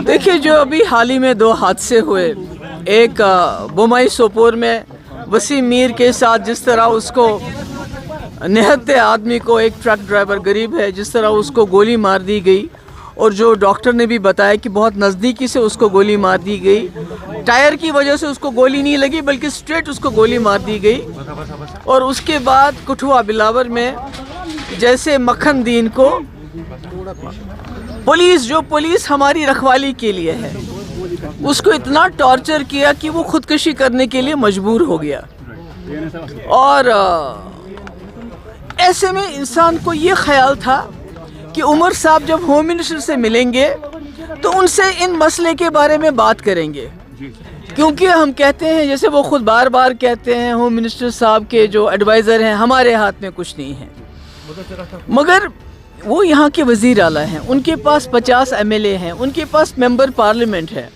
देखिए, जो अभी हाल ही में 2 हादसे हुए, एक बोमाई सोपोर में वसीम मीर के साथ जिस तरह उसको निहत्ते आदमी को, एक ट्रक ड्राइवर गरीब है, जिस तरह उसको गोली मार दी गई, और जो डॉक्टर ने भी बताया कि बहुत नज़दीकी से उसको गोली मार दी गई। टायर की वजह से उसको गोली नहीं लगी बल्कि स्ट्रेट उसको गोली मार दी गई। और उसके बाद कठुआ बिलावर में जैसे मक्खन दीन को पुलिस हमारी रखवाली के लिए है, उसको इतना टॉर्चर किया कि वो खुदकशी करने के लिए मजबूर हो गया। और ऐसे में इंसान को ये ख्याल था कि उमर साहब जब होम मिनिस्टर से मिलेंगे तो उनसे इन मसले के बारे में बात करेंगे, क्योंकि हम कहते हैं, जैसे वो खुद बार बार कहते हैं, होम मिनिस्टर साहब के जो एडवाइज़र हैं हमारे हाथ में कुछ नहीं है। मगर वो यहाँ के वज़ीर आला हैं, उनके पास 50 MLA हैं, उनके पास मेंबर पार्लियामेंट है,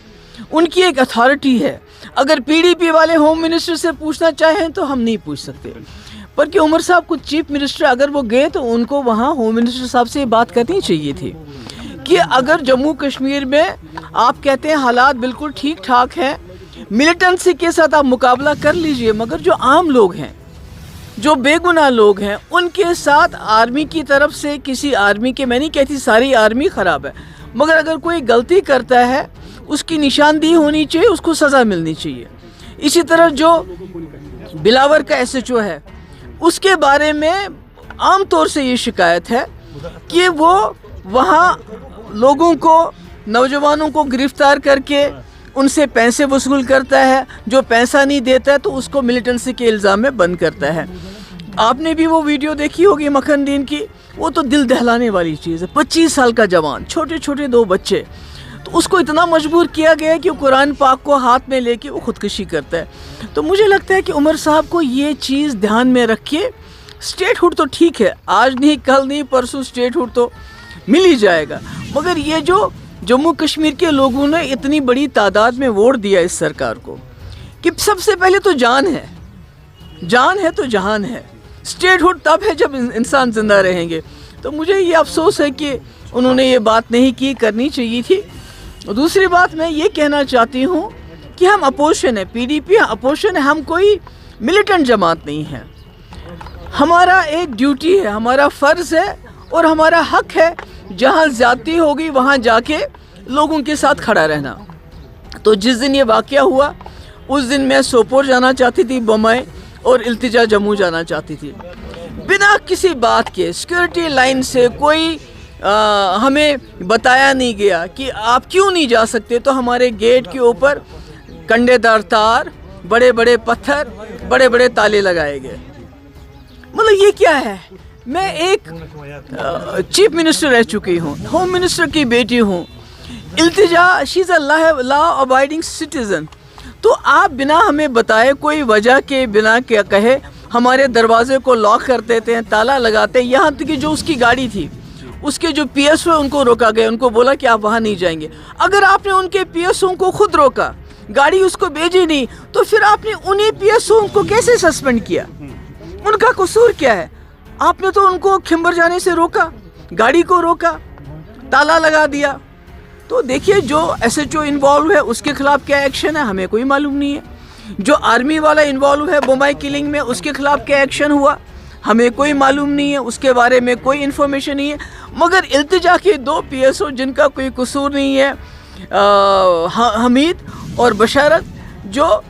उनकी एक अथॉरिटी है। अगर PDP वाले होम मिनिस्टर से पूछना चाहें तो हम नहीं पूछ सकते, पर कि उमर साहब को चीफ मिनिस्टर अगर वो गए तो उनको वहाँ होम मिनिस्टर साहब से बात करनी चाहिए थी कि अगर जम्मू कश्मीर में आप कहते हैं हालात बिल्कुल ठीक ठाक हैं, मिलिटेंसी के साथ आप मुकाबला कर लीजिए, मगर जो आम लोग हैं, जो बेगुनाह लोग हैं, उनके साथ आर्मी की तरफ से किसी आर्मी के, मैं नहीं कहती सारी आर्मी ख़राब है, मगर अगर कोई गलती करता है उसकी निशानदेही होनी चाहिए, उसको सज़ा मिलनी चाहिए। इसी तरह जो बिलावर का SHO है, उसके बारे में आम तौर से ये शिकायत है कि वो वहाँ लोगों को, नौजवानों को गिरफ्तार करके उनसे पैसे वसूल करता है, जो पैसा नहीं देता है तो उसको मिलिटेंसी के इल्ज़ाम में बंद करता है। आपने भी वो वीडियो देखी होगी मक्खन दीन की, वो तो दिल दहलाने वाली चीज़ है। 25 साल का जवान, छोटे छोटे 2 बच्चे, तो उसको इतना मजबूर किया गया है कि कुरान पाक को हाथ में लेके वो खुदकुशी करता है। तो मुझे लगता है कि उमर साहब को ये चीज़ ध्यान में रखिए। स्टेट हुड तो ठीक है, आज नहीं कल नहीं परसों स्टेट हुड तो मिल ही जाएगा, मगर ये जो जम्मू कश्मीर के लोगों ने इतनी बड़ी तादाद में वोट दिया इस सरकार को, कि सबसे पहले तो जान है तो जहान है। स्टेट हुड तब है जब इंसान ज़िंदा रहेंगे। तो मुझे ये अफसोस है कि उन्होंने ये बात नहीं की, करनी चाहिए थी। दूसरी बात मैं ये कहना चाहती हूँ कि हम अपोजिशन है, PDP अपोजिशन है, हम कोई मिलिटेंट जमात नहीं है। हमारा एक ड्यूटी है, हमारा फ़र्ज़ है और हमारा हक है, जहाँ ज़्यादती होगी वहाँ जाके लोगों के साथ खड़ा रहना। तो जिस दिन ये वाक़या हुआ उस दिन मैं सोपोर जाना चाहती थी, बोमाई, और इल्तिजा जम्मू जाना चाहती थी। बिना किसी बात के सिक्योरिटी लाइन से कोई हमें बताया नहीं गया कि आप क्यों नहीं जा सकते। तो हमारे गेट के ऊपर कंडेदार तार, बड़े बड़े पत्थर, बड़े बड़े ताले लगाए गए। मतलब ये क्या है? मैं एक चीफ मिनिस्टर रह चुकी हूँ, होम मिनिस्टर की बेटी हूँ। Iltija, she is a law abiding citizen. तो आप बिना हमें बताए, कोई वजह के बिना क्या कहे, हमारे दरवाजे को लॉक कर देते हैं, ताला लगाते हैं। यहाँ तक कि जो उसकी गाड़ी थी, उसके जो PSO उनको रोका गया, उनको बोला कि आप वहाँ नहीं जाएंगे। अगर आपने उनके PSO को खुद रोका, गाड़ी उसको भेजी नहीं, तो फिर आपने उन्हीं PSO को कैसे सस्पेंड किया? उनका कसूर क्या है? आपने तो उनको खिंबर जाने से रोका, गाड़ी को रोका, ताला लगा दिया। तो देखिए, जो SHO इन्वॉल्व है उसके खिलाफ क्या एक्शन है हमें कोई मालूम नहीं है। जो आर्मी वाला इन्वॉल्व है बोमाई किलिंग में, उसके खिलाफ क्या एक्शन हुआ हमें कोई मालूम नहीं है, उसके बारे में कोई इन्फॉर्मेशन नहीं है। मगर इल्तिजा के 2 PSO जिनका कोई कसूर नहीं है, हमीद और बशारत, जो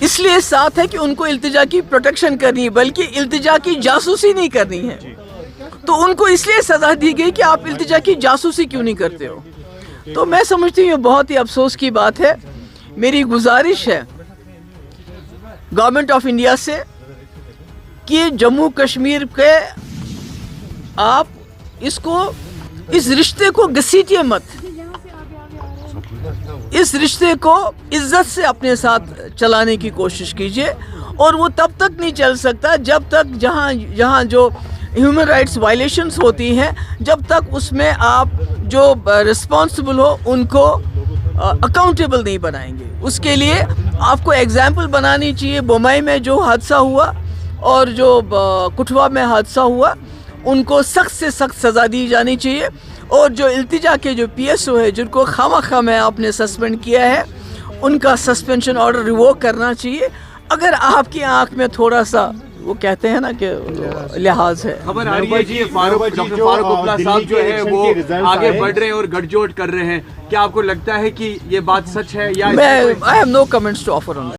इसलिए साथ है कि उनको इल्तिजा की प्रोटेक्शन करनी है, बल्कि इल्तिजा की जासूसी नहीं करनी है, तो उनको इसलिए सज़ा दी गई कि आप इल्तिजा की जासूसी क्यों नहीं करते हो। तो मैं समझती हूँ बहुत ही अफसोस की बात है। मेरी गुजारिश है गवर्नमेंट ऑफ इंडिया से कि जम्मू कश्मीर के आप इस रिश्ते को घसीटिए मत, इस रिश्ते को इज्जत से अपने साथ चलाने की कोशिश कीजिए। और वो तब तक नहीं चल सकता जब तक जहाँ जो ह्यूमन राइट्स वायलेशंस होती हैं, जब तक उसमें आप जो रिस्पॉन्सिबल हो उनको अकाउंटेबल नहीं बनाएंगे। उसके लिए आपको एग्जाम्पल बनानी चाहिए। बोमाई में जो हादसा हुआ और जो कठुआ में हादसा हुआ, उनको सख्त से सख्त सज़ा दी जानी चाहिए। اور جو التجا کے جو PSO ہے جن کو خواہ میں آپ نے سسپینڈ کیا ہے ان کا سسپینشن آرڈر ریووک کرنا چاہیے. اگر آپ کی آنکھ میں تھوڑا سا وہ کہتے ہیں نا کہ لحاظ ہے. خبر آ رہی ہے جی ڈاکٹر فاروق ابلا صاحب جو ہے وہ آگے بڑھ رہے ہیں اور گٹھ جوڑ کر رہے ہیں. کیا آپ کو لگتا ہے کہ یہ بات سچ ہے یا I have no comments to offer on that.